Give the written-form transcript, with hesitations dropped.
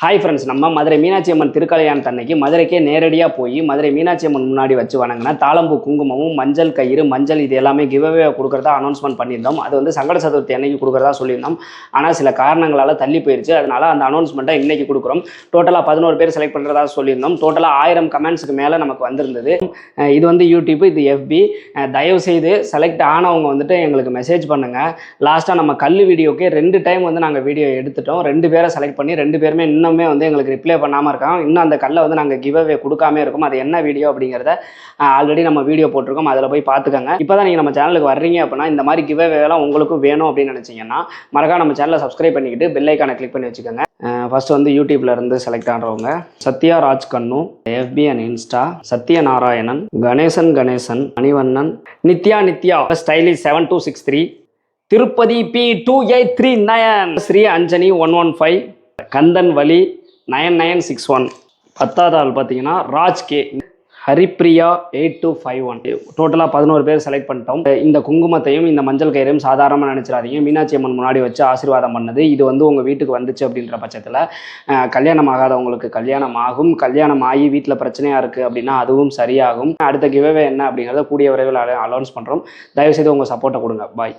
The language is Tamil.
ஹாய் ஃப்ரெண்ட்ஸ், நம்ம மதுரை மீனாட்சி அம்மன் திருக்கல்யாணத்து அன்னைக்கு மதுரைக்கே நேரடியாக போய் மதுரை மீனாட்சி அம்மன் முன்னாடி வச்சு வணங்கினா தாளம்பூ குங்குமமும் மஞ்சள் கயிறு மஞ்சள் இது எல்லாமே கிவ்அவே கொடுக்குறதா அனௌன்ஸ்மெண்ட் பண்ணியிருந்தோம். அது வந்து சங்கட சதுர்த்தி அன்னைக்கு கொடுக்குறதா சொல்லியிருந்தோம். ஆனால் சில காரணங்களால் தள்ளி போயிடுச்சு. அதனால அந்த அனௌன்ஸ்மெண்ட்டை இன்னைக்கு கொடுக்குறோம். டோட்டலாக 11 பேர் செலக்ட் பண்ணுறதா சொல்லியிருந்தோம். டோட்டலாக 1000 கமெண்ட்ஸுக்கு மேலே நமக்கு வந்திருந்தது. இது வந்து யூடியூப், இது எஃபி. தயவுசெய்து செலக்ட் ஆனவங்க வந்துட்டு எங்களுக்கு மெசேஜ் பண்ணுங்கள். லாஸ்ட்டாக நம்ம கல் வீடியோக்கே 2 டைம் வந்து நாங்கள் வீடியோ எடுத்துட்டோம். 2 பேரை செலக்ட் பண்ணி 2 பேருமே இன்னுமே வந்து எங்களுக்கு ரிப்ளை பண்ணாமல் இருக்காங்க. இன்னும் அந்த கல்லை வந்து நாங்கள் கிவ்அவே கொடுக்காம இருக்கும். அது என்ன வீடியோ அப்படிங்கிறத ஆல்ரெடி நம்ம வீடியோ போட்டிருக்கோம். அதில் போய் பார்த்துக்கோங்க. இப்போ தான் நீங்கள் நம்ம சேனலுக்கு வர்றீங்க அப்படின்னா இந்த மாதிரி கிவ்அவேலாம் உங்களுக்கும் வேணும் அப்படின்னு நினச்சிங்கன்னா மறக்காம நம்ம சேனலை சப்ஸ்கிரைப் பண்ணிக்கிட்டு பெல் ஐக்கானை கிளிக் பண்ணி வச்சுக்கோங்க. ஃபர்ஸ்ட் வந்து யூடியூப்ல இருந்து செலக்ட் ஆகிறவங்க சத்யா ராஜ் கண்ணு, FB and Insta Sathyanarayanan, Ganesan, Manivannan, Nithya stylish 7263, Tirupati P2839, Shri Anjani 115, Kandhan வலி 9961. 10வது ஆள் பார்த்தீங்கன்னா ராஜ் கே, ஹரிப்ரியா 8251. டோட்டலாக 11 பேர் செலக்ட் பண்ணிட்டோம். இந்த குங்குமத்தையும் இந்த மஞ்சள் கயிறையும் சாதாரணமாக நினச்சிடாதீங்க. மீனாட்சி அம்மன் முன்னாடி வச்சு ஆசீர்வாதம் பண்ணது. இது வந்து உங்கள் வீட்டுக்கு வந்துச்சு அப்படின்ற பட்சத்தில் கல்யாணம் ஆகாதவங்களுக்கு கல்யாணம் ஆகும். கல்யாணம் ஆகி வீட்டில் பிரச்சனையாக இருக்குது அப்படின்னா அதுவும் சரியாகும். அடுத்த கிவ்அவே என்ன அப்படிங்கிறத கூடிய விரைவில் அனௌன்ஸ் பண்ணுறோம். தயவுசெய்து உங்கள் சப்போர்ட்டை கொடுங்க. பாய்.